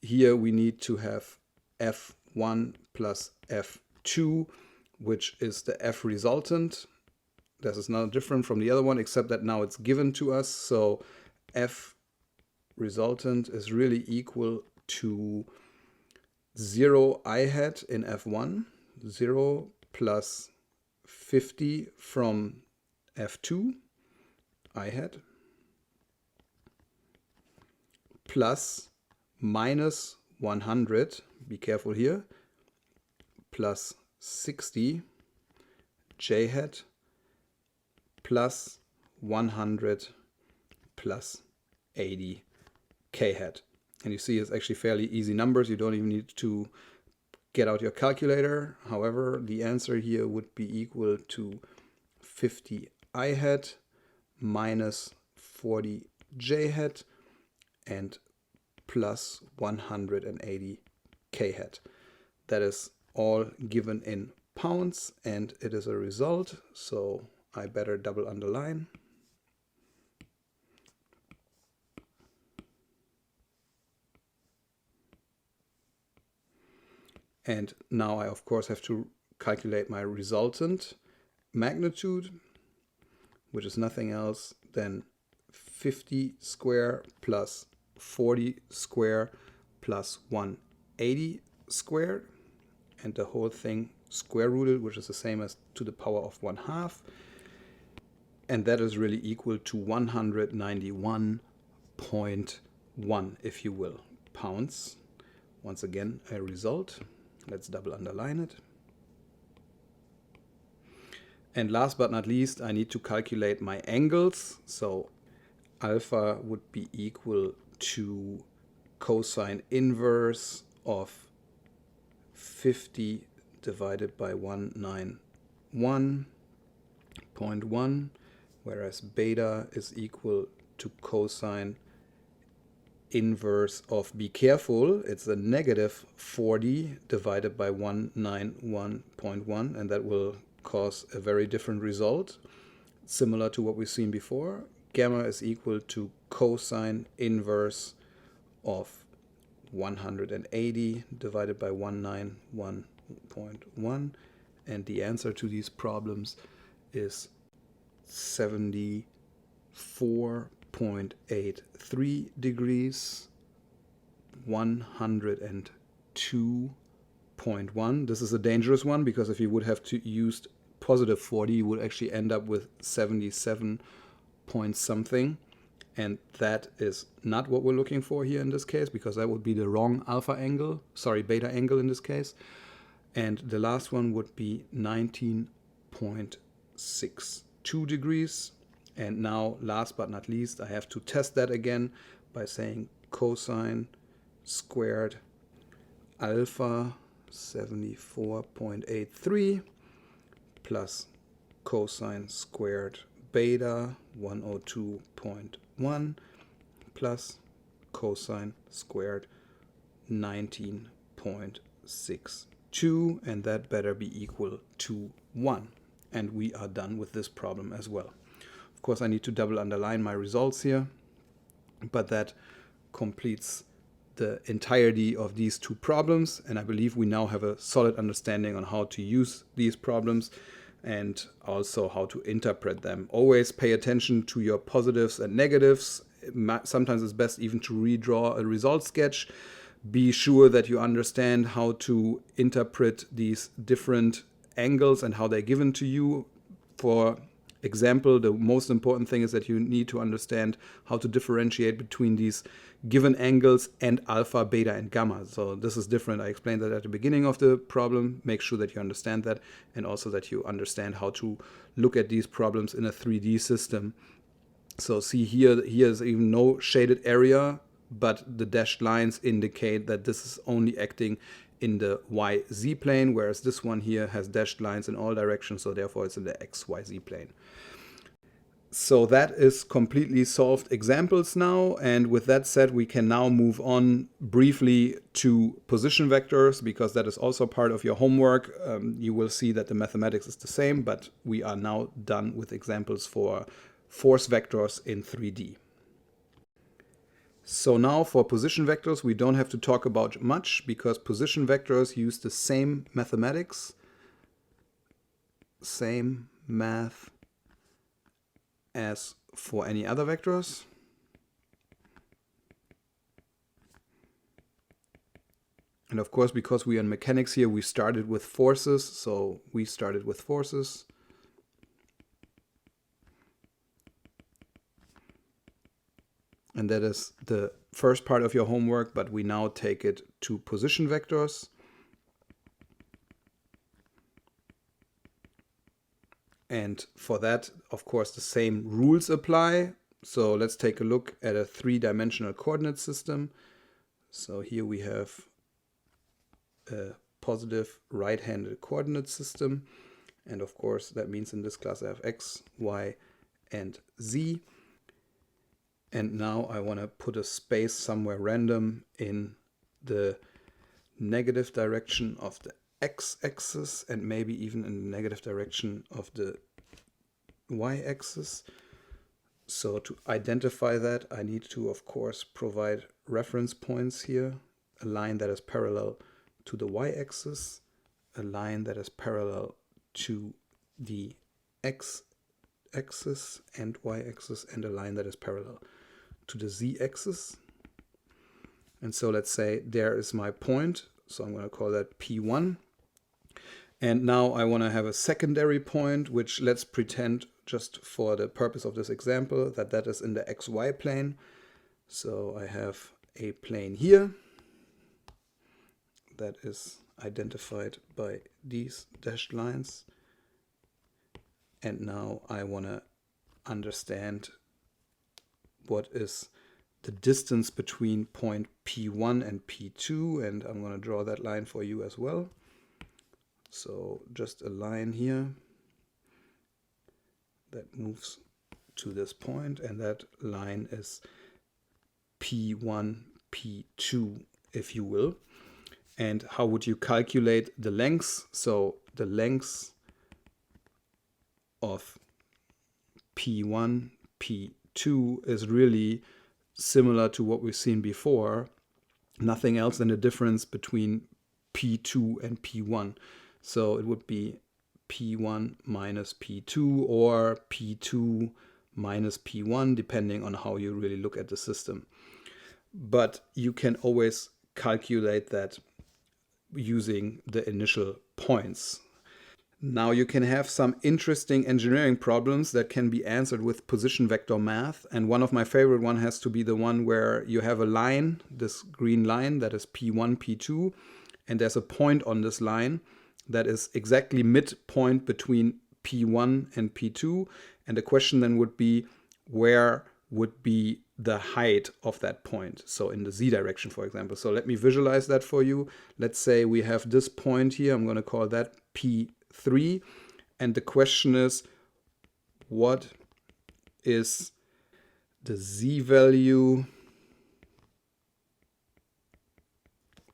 S1: here we need to have f1 plus f2, which is the f resultant. This is now different from the other one, except that now it's given to us. So f resultant is really equal to 0 I hat in f1, 0 plus 50 from f2 I hat, plus minus 100, be careful here, plus 60 j hat, plus 100 plus 80 k hat. And you see it's actually fairly easy numbers. You don't even need to get out your calculator. However, the answer here would be equal to 50 I hat minus 40 j hat and plus 180 k hat. That is all given in pounds, and it is a result, so I better double underline. And now I of course have to calculate my resultant magnitude, which is nothing else than 50 square plus 40 square plus 180 squared, and the whole thing square rooted, which is the same as to the power of 1/2. And that is really equal to 191.1, if you will, pounds. Once again, a result. Let's double underline it. And last but not least, I need to calculate my angles. So alpha would be equal to cosine inverse of 50 divided by 191.1, whereas beta is equal to cosine inverse of, be careful, it's a negative 40 divided by 191.1, and that will cause a very different result, similar to what we've seen before. Gamma is equal to cosine inverse of 180 divided by 191.1, and the answer to these problems is 74.83 degrees, 102.1. This is a dangerous one, because if you would have used positive 40, you would actually end up with 77 point something. And that is not what we're looking for here in this case, because that would be the wrong beta angle in this case. And the last one would be 19.62 degrees. And now, last but not least, I have to test that again by saying cosine squared alpha 74.83 plus cosine squared beta 102.1 plus cosine squared 19.62, and that better be equal to 1. And we are done with this problem as well. Of course, I need to double underline my results here, but that completes the entirety of these two problems, and I believe we now have a solid understanding on how to use these problems and also how to interpret them. Always pay attention to your positives and negatives. Sometimes it's best even to redraw a result sketch. Be sure that you understand how to interpret these different angles and how they're given to you. For example, the most important thing is that you need to understand how to differentiate between these given angles and alpha, beta, and gamma. So this is different. I explained that at the beginning of the problem. Make sure that you understand that, and also that you understand how to look at these problems in a 3D system. So see here is even no shaded area, but the dashed lines indicate that this is only acting in the YZ plane, whereas this one here has dashed lines in all directions, so therefore it's in the XYZ plane. So that is completely solved examples now, and with that said, we can now move on briefly to position vectors, because that is also part of your homework. You will see that the mathematics is the same, but we are now done with examples for force vectors in 3D. So now for position vectors, we don't have to talk about much, because position vectors use the same mathematics, same math as for any other vectors. And of course, because we are in mechanics here, we started with forces, so we started with forces. And that is the first part of your homework, but we now take it to position vectors. And for that, of course, the same rules apply. So let's take a look at a three-dimensional coordinate system. So here we have a positive right-handed coordinate system. And of course, that means in this class I have x, y, and z. And now I want to put a space somewhere random in the negative direction of the x-axis and maybe even in the negative direction of the y-axis. So to identify that, I need to, of course, provide reference points here. A line that is parallel to the y-axis, a line that is parallel to the x-axis and y-axis, and a line that is parallel to the z-axis. And so let's say there is my point. So I'm going to call that P1. And now I want to have a secondary point, which let's pretend, just for the purpose of this example, that that is in the xy plane. So I have a plane here that is identified by these dashed lines. And now I want to understand what is the distance between point P1 and P2, and I'm going to draw that line for you as well. So just a line here that moves to this point, and that line is P1, P2, if you will. And how would you calculate the lengths? So the lengths of P1, P2 is really similar to what we've seen before. Nothing else than the difference between P2 and P1. So it would be P1 minus P2 or P2 minus P1, depending on how you really look at the system. But you can always calculate that using the initial points. Now you can have some interesting engineering problems that can be answered with position vector math. And one of my favorite one has to be the one where you have a line, this green line that is P1, P2, and there's a point on this line that is exactly midpoint between P1 and P2. And the question then would be, where would be the height of that point? So in the z direction, for example. So let me visualize that for you. Let's say we have this point here. I'm going to call that P3. And the question is, what is the z value,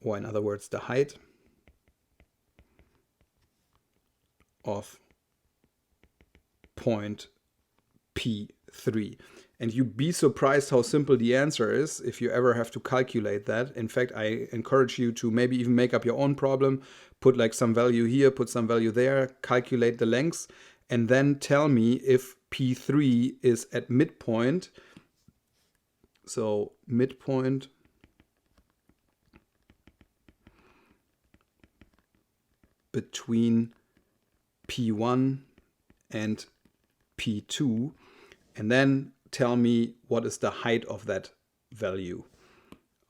S1: or in other words, the height of point P3? And you'd be surprised how simple the answer is if you ever have to calculate that. In fact, I encourage you to maybe even make up your own problem, put like some value here, put some value there, calculate the lengths, and then tell me if P3 is at midpoint. So midpoint between P1 and P2, and then tell me what is the height of that value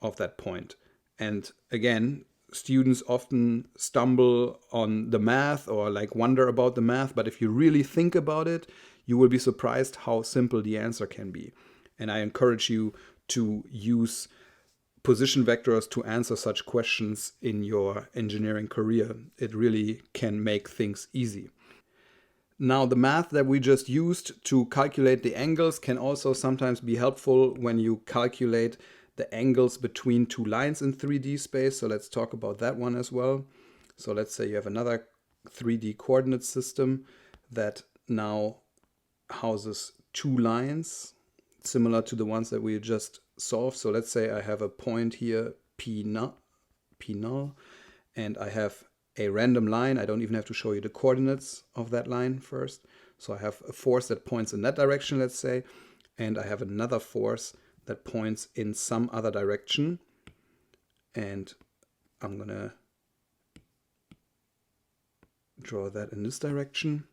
S1: of that point. And again, students often stumble on the math or like wonder about the math, but if you really think about it, you will be surprised how simple the answer can be. And I encourage you to use position vectors to answer such questions in your engineering career. It really can make things easy. Now, the math that we just used to calculate the angles can also sometimes be helpful when you calculate the angles between two lines in 3D space. So let's talk about that one as well. So let's say you have another 3D coordinate system that now houses two lines similar to the ones that we just solved. So let's say I have a point here, P null, and I have a random line. I don't even have to show you the coordinates of that line first. So I have a force that points in that direction, let's say, and I have another force that points in some other direction. And I'm going to draw that in this direction.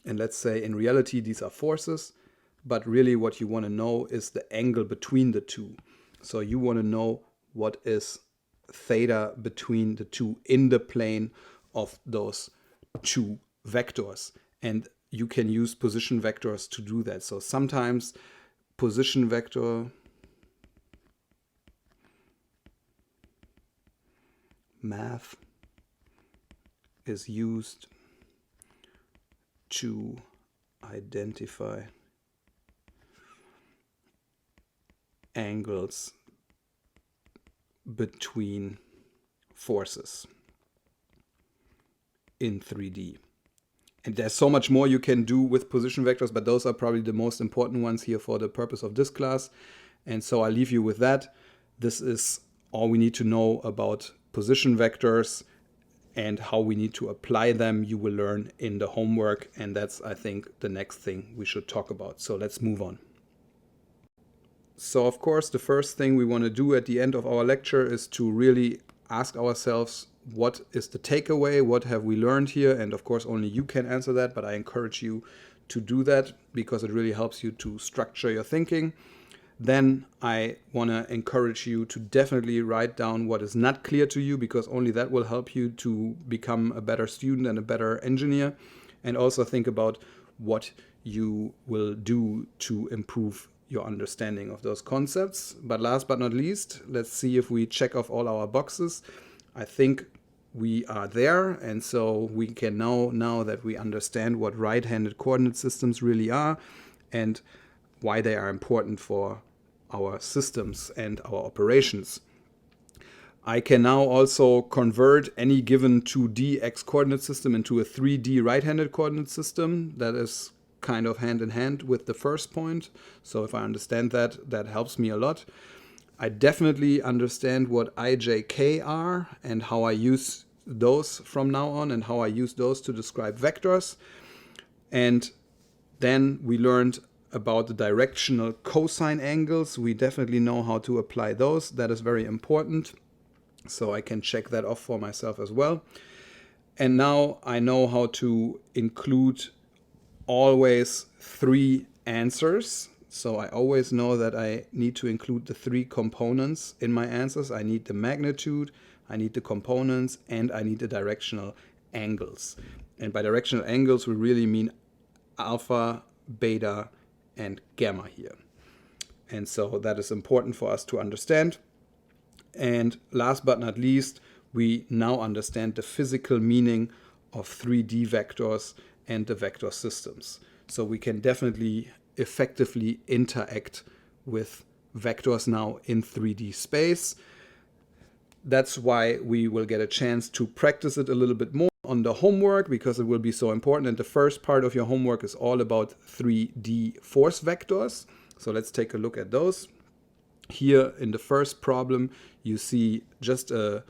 S1: And let's say in reality these are forces, but really what you want to know is the angle between the two. So you want to know what is theta between the two in the plane of those two vectors. And you can use position vectors to do that. So sometimes position vector math is used to identify angles between forces in 3D. And there's so much more you can do with position vectors, but those are probably the most important ones here for the purpose of this class. And so I'll leave you with that. This is all we need to know about position vectors, and how we need to apply them you will learn in the homework. And that's, I think, the next thing we should talk about. So let's move on. So of course, the first thing we want to do at the end of our lecture is to really ask ourselves, what is the takeaway? What have we learned here? And of course, only you can answer that, but I encourage you to do that because it really helps you to structure your thinking. Then I want to encourage you to definitely write down what is not clear to you, because only that will help you to become a better student and a better engineer. And also think about what you will do to improve your understanding of those concepts. But last but not least, let's see if we check off all our boxes. I think we are there, and so we can now that we understand what right-handed coordinate systems really are and why they are important for our systems and our operations. I can now also convert any given 2D x-coordinate system into a 3D right-handed coordinate system. That is kind of hand in hand with the first point. So if I understand that, that helps me a lot. I definitely understand what I, J, K are and how I use those from now on and how I use those to describe vectors. And then we learned about the directional cosine angles. We definitely know how to apply those. That is very important. So I can check that off for myself as well. And now I know how to include always 3 answers. So I always know that I need to include the 3 components in my answers. I need the magnitude, I need the components, and I need the directional angles. And by directional angles, we really mean alpha, beta, and gamma here. And so that is important for us to understand. And last but not least, we now understand the physical meaning of 3D vectors and the vector systems. So we can definitely effectively interact with vectors now in 3D space. That's why we will get a chance to practice it a little bit more on the homework, because it will be so important. And the first part of your homework is all about 3D force vectors. So let's take a look at those. Here in the first problem, you see just a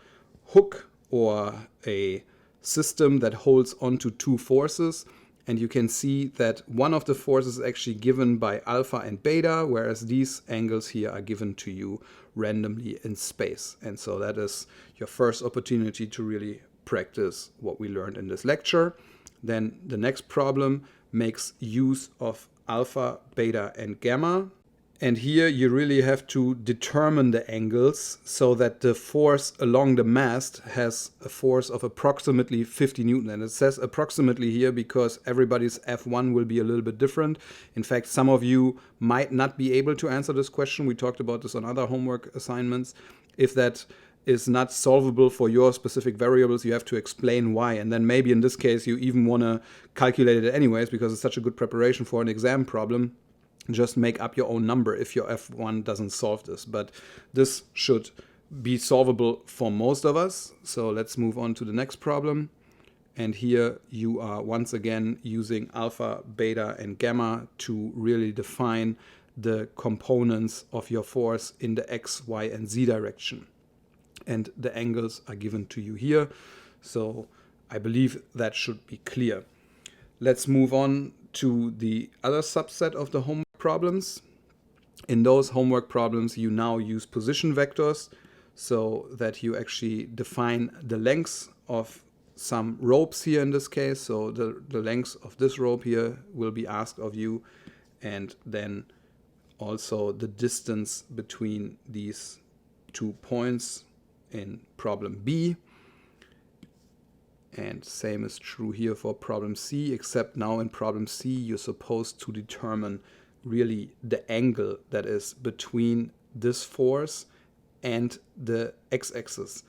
S1: hook or a system that holds onto 2 forces. And you can see that one of the forces is actually given by alpha and beta, whereas these angles here are given to you randomly in space. And so that is your first opportunity to really practice what we learned in this lecture. Then the next problem makes use of alpha, beta, and gamma. And here you really have to determine the angles so that the force along the mast has a force of approximately 50 Newton. And it says approximately here because everybody's F1 will be a little bit different. In fact, some of you might not be able to answer this question. We talked about this on other homework assignments. If that is not solvable for your specific variables, you have to explain why. And then maybe in this case, you even want to calculate it anyways because it's such a good preparation for an exam problem. Just make up your own number if your F1 doesn't solve this. But this should be solvable for most of us. So let's move on to the next problem. And here you are once again using alpha, beta, and gamma to really define the components of your force in the X, Y, and Z direction. And the angles are given to you here. So I believe that should be clear. Let's move on to the other subset of the homework problems. In those homework problems, you now use position vectors so that you actually define the lengths of some ropes here in this case. So the length of this rope here will be asked of you, and then also the distance between these 2 points in problem B. And same is true here for problem C, except now in problem C, you're supposed to determine really the angle that is between this force and the x-axis.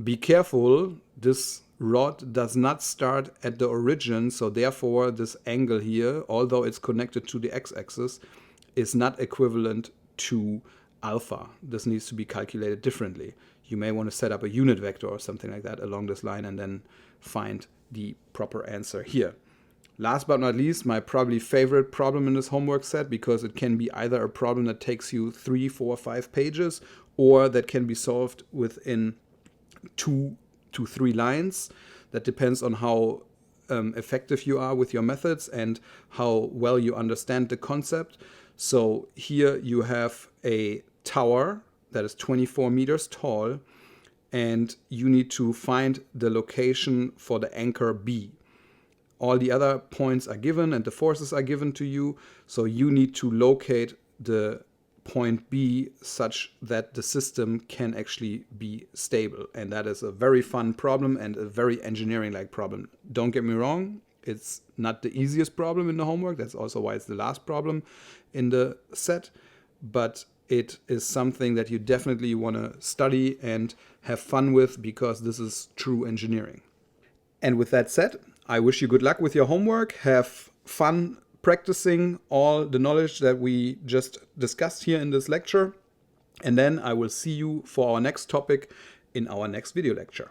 S1: Be careful, this rod does not start at the origin, so therefore this angle here, although it's connected to the x-axis, is not equivalent to alpha. This needs to be calculated differently. You may want to set up a unit vector or something like that along this line and then find the proper answer here. Last but not least, my probably favorite problem in this homework set, because it can be either a problem that takes you 3, 4, 5 pages, or that can be solved within 2 to 3 lines. That depends on how effective you are with your methods and how well you understand the concept. So here you have a tower that is 24 meters tall, and you need to find the location for the anchor B. All the other points are given and the forces are given to you, so you need to locate the point B such that the system can actually be stable. And that is a very fun problem and a very engineering-like problem. Don't get me wrong, it's not the easiest problem in the homework. That's also why it's the last problem in the set. But it is something that you definitely want to study and have fun with, because this is true engineering. And with that said, I wish you good luck with your homework. Have fun practicing all the knowledge that we just discussed here in this lecture. And then I will see you for our next topic in our next video lecture.